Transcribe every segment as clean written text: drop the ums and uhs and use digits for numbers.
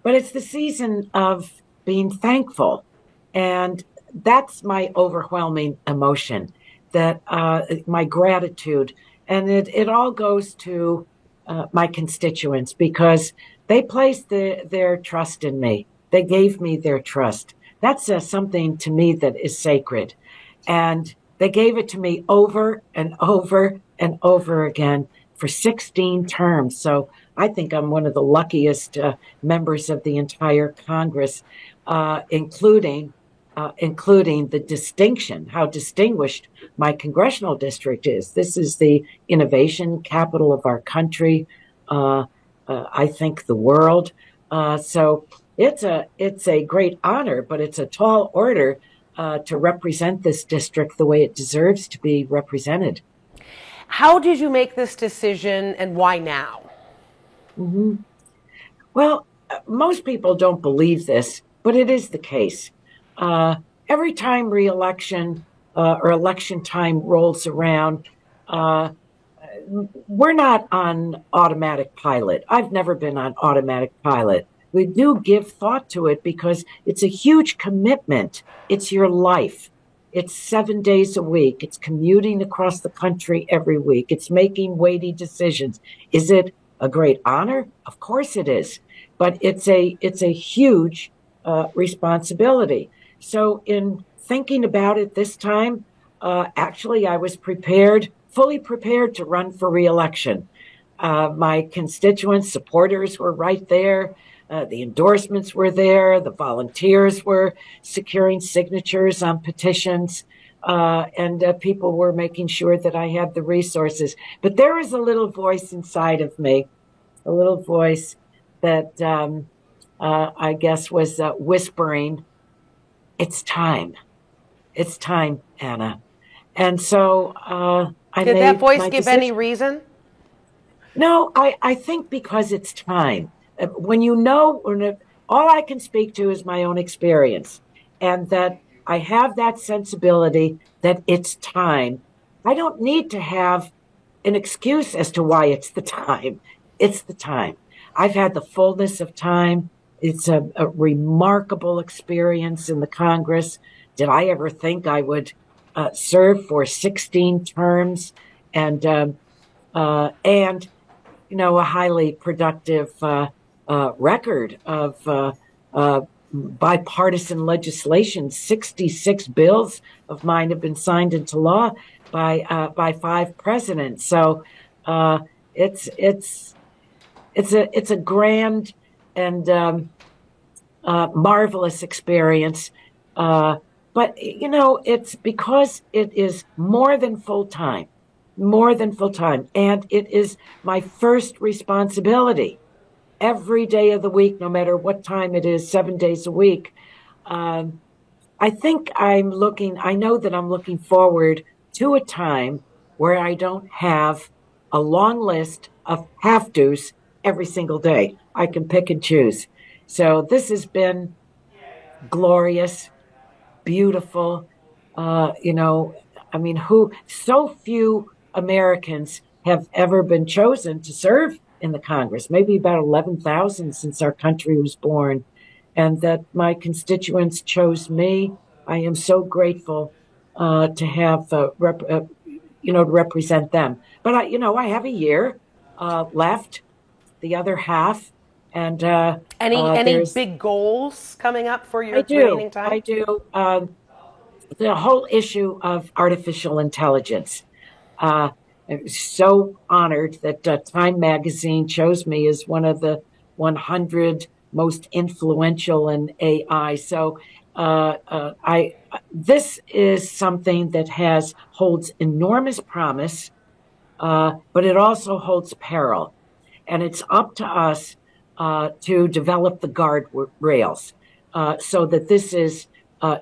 but it's the season of being thankful. And that's my overwhelming emotion, that my gratitude. And it all goes to my constituents because they placed their trust in me. They gave me their trust. That's something to me that is sacred. And they gave it to me over and over and over again for 16 terms. So I think I'm one of the luckiest members of the entire Congress, including the distinction, how distinguished my congressional district is. This is the innovation capital of our country, I think the world. So it's a great honor, but it's a tall order to represent this district the way it deserves to be represented. How did you make this decision, and why now? Mm-hmm. Well, most people don't believe this, but it is the case. Every time re-election or election time rolls around, we're not on automatic pilot. I've never been on automatic pilot. We do give thought to it because it's a huge commitment. It's your life. It's 7 days a week. It's commuting across the country every week. It's making weighty decisions. Is it a great honor? Of course it is. But it's a huge responsibility. So in thinking about it this time, actually I was fully prepared to run for re-election. My constituents, supporters were right there. The endorsements were there. The volunteers were securing signatures on petitions. And people were making sure that I had the resources. But there was a little voice inside of me, a little voice that I guess was whispering, it's time. It's time, Anna. And so Did that voice give any reason? No, I think because it's time. When all I can speak to is my own experience, and that I have that sensibility that it's time. I don't need to have an excuse as to why it's the time. It's the time. I've had the fullness of time. It's a remarkable experience in the Congress. Did I ever think I would serve for 16 terms and a highly productive record of bipartisan legislation? 66 bills of mine have been signed into law by 5 presidents. So it's a grand and marvelous experience. But it's because it is more than full time, and it is my first responsibility. Every day of the week, no matter what time it is, 7 days a week. I think I know that I'm looking forward to a time where I don't have a long list of have-tos every single day. I can pick and choose. So this has been glorious, beautiful. So few Americans have ever been chosen to serve in the Congress, maybe about 11,000 since our country was born, and that my constituents chose me. I am so grateful to have to represent them. But I have a year left, the other half, and any big goals coming up for your remaining time? I do. The whole issue of artificial intelligence. I'm so honored that Time Magazine chose me as one of the 100 most influential in AI. So this is something that holds enormous promise, but it also holds peril. And it's up to us to develop the guardrails so that this is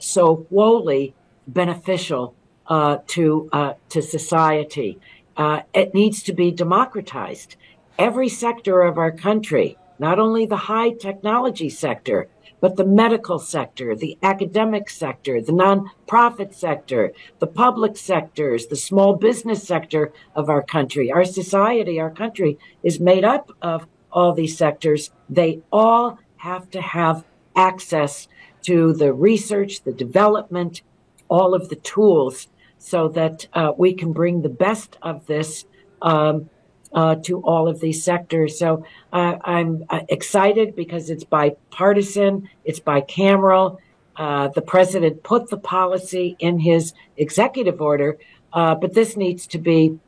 so wholly beneficial to society. It needs to be democratized. Every sector of our country, not only the high technology sector, but the medical sector, the academic sector, the nonprofit sector, the public sectors, the small business sector of our country. Our society, our country is made up of all these sectors. They all have to have access to the research, the development, all of the tools so that we can bring the best of this to all of these sectors. So I'm excited because it's bipartisan, it's bicameral. The president put the policy in his executive order, but this needs to be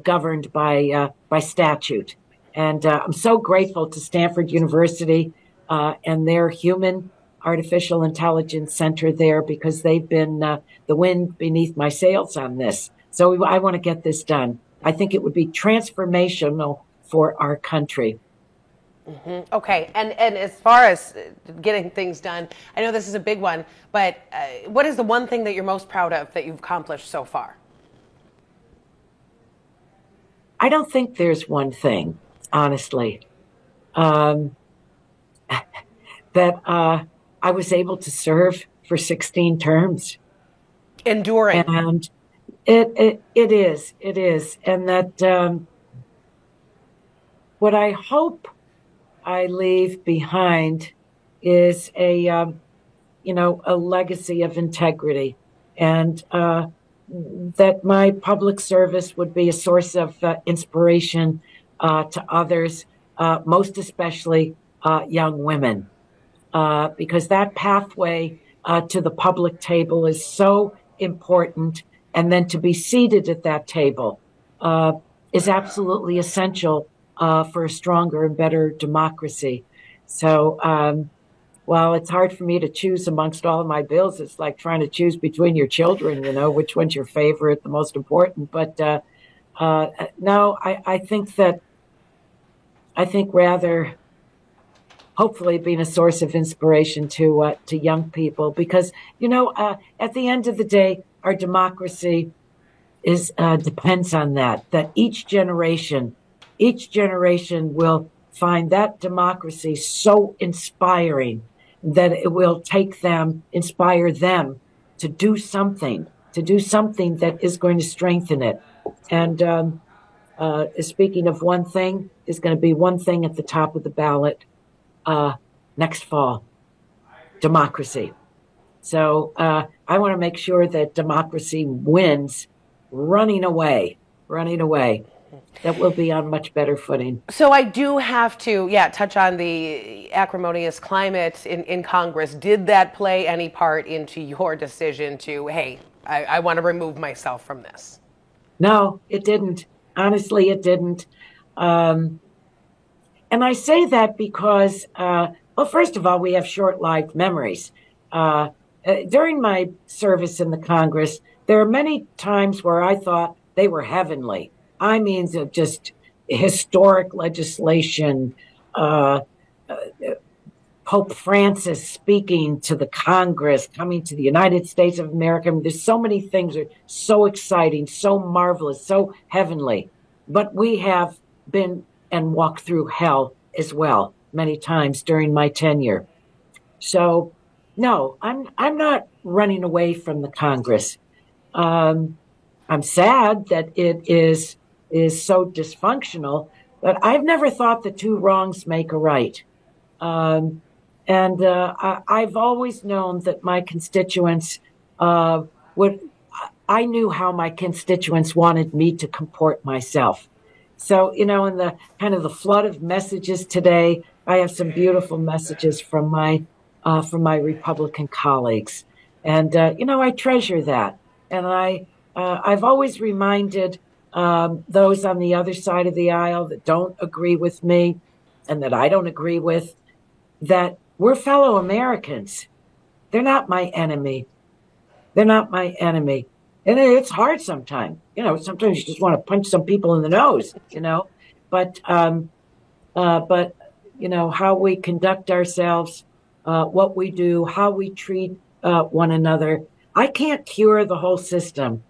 governed by statute. And I'm so grateful to Stanford University and their Human Artificial Intelligence Center there, because they've been the wind beneath my sails on this. So I want to get this done. I think it would be transformational for our country. Mm-hmm. Okay. And as far as getting things done, I know this is a big one, but what is the one thing that you're most proud of that you've accomplished so far? I don't think there's one thing, honestly, that I was able to serve for 16 terms. Enduring. And it is. And that what I hope I leave behind is a legacy of integrity, and that my public service would be a source of inspiration to others, most especially young women, because that pathway to the public table is so important. And then to be seated at that table is absolutely essential for a stronger and better democracy. So while it's hard for me to choose amongst all of my bills, it's like trying to choose between your children, which one's your favorite, the most important. But no, I think rather hopefully being a source of inspiration to young people, because, at the end of the day, our democracy depends on that each generation will find that democracy so inspiring that it will inspire them to do something that is going to strengthen it. And speaking of one thing, is going to be one thing at the top of the ballot next fall: democracy. So I want to make sure that democracy wins running away. That will be on much better footing. So I do have to, touch on the acrimonious climate in Congress. Did that play any part into your decision to, hey, I want to remove myself from this? No, it didn't. Honestly, it didn't. And I say that because, first of all, we have short-lived memories. During my service in the Congress, there are many times where I thought they were heavenly. I mean, just historic legislation, Pope Francis speaking to the Congress, coming to the United States of America. I mean, there's so many things that are so exciting, so marvelous, so heavenly. But we have been and walked through hell as well many times during my tenure. So, no, I'm not running away from the Congress. I'm sad that it is so dysfunctional, but I've never thought that two wrongs make a right. And I've always known that my constituents I knew how my constituents wanted me to comport myself. So, in the kind of the flood of messages today, I have some beautiful messages from my Republican colleagues. And, I treasure that. And I've always reminded those on the other side of the aisle that don't agree with me and that I don't agree with, that we're fellow Americans. They're not my enemy. And it's hard sometimes. Sometimes you just want to punch some people in the nose, But how we conduct ourselves, what we do, how we treat one another. I can't cure the whole system,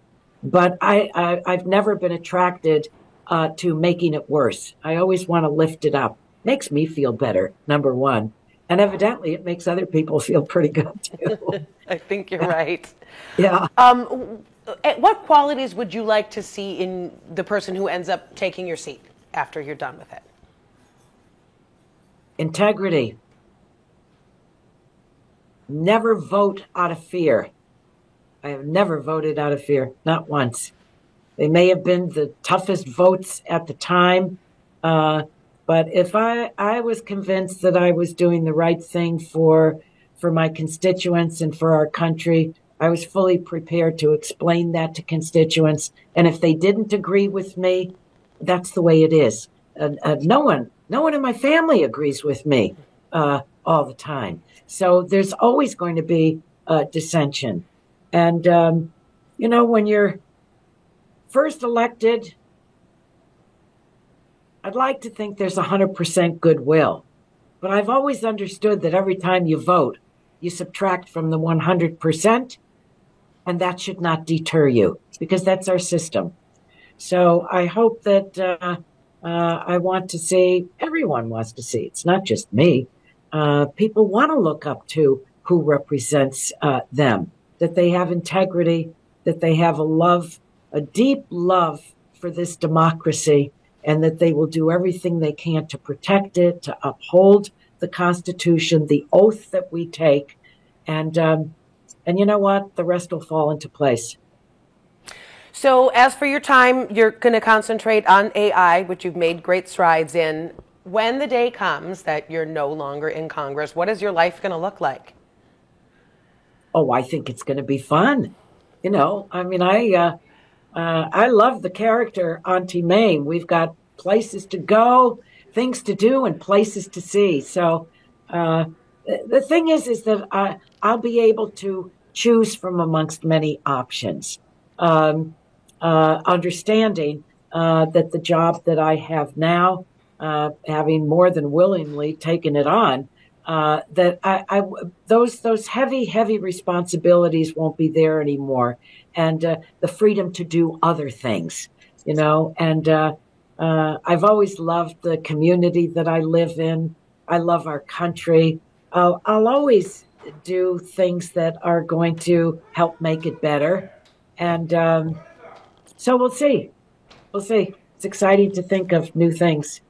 but I've never been attracted to making it worse. I always want to lift it up. Makes me feel better, number one. And evidently, it makes other people feel pretty good, too. I think you're right. Yeah. What qualities would you like to see in the person who ends up taking your seat after you're done with it? Integrity. Never vote out of fear. I have never voted out of fear, not once. They may have been the toughest votes at the time, but if I was convinced that I was doing the right thing for my constituents and for our country, I was fully prepared to explain that to constituents. And if they didn't agree with me, that's the way it is. No one in my family agrees with me all the time. So there's always going to be dissension. And, when you're first elected, I'd like to think there's 100% goodwill. But I've always understood that every time you vote, you subtract from the 100%, and that should not deter you because that's our system. So I hope that I want to see, everyone wants to see, it's not just me. People want to look up to who represents them, that they have integrity, that they have a deep love for this democracy, and that they will do everything they can to protect it, to uphold the Constitution, the oath that we take. And you know what? The rest will fall into place. So as for your time, you're going to concentrate on AI, which you've made great strides in. When the day comes that you're no longer in Congress, what is your life going to look like? Oh, I think it's going to be fun. I love the character Auntie May. We've got places to go, things to do, and places to see. So the thing is that I'll be able to choose from amongst many options, understanding that the job that I have now, having more than willingly taken it on, that those heavy responsibilities won't be there anymore, and the freedom to do other things, and I've always loved the community that I live in. I love our country. I'll always do things that are going to help make it better, and so we'll see. It's exciting to think of new things.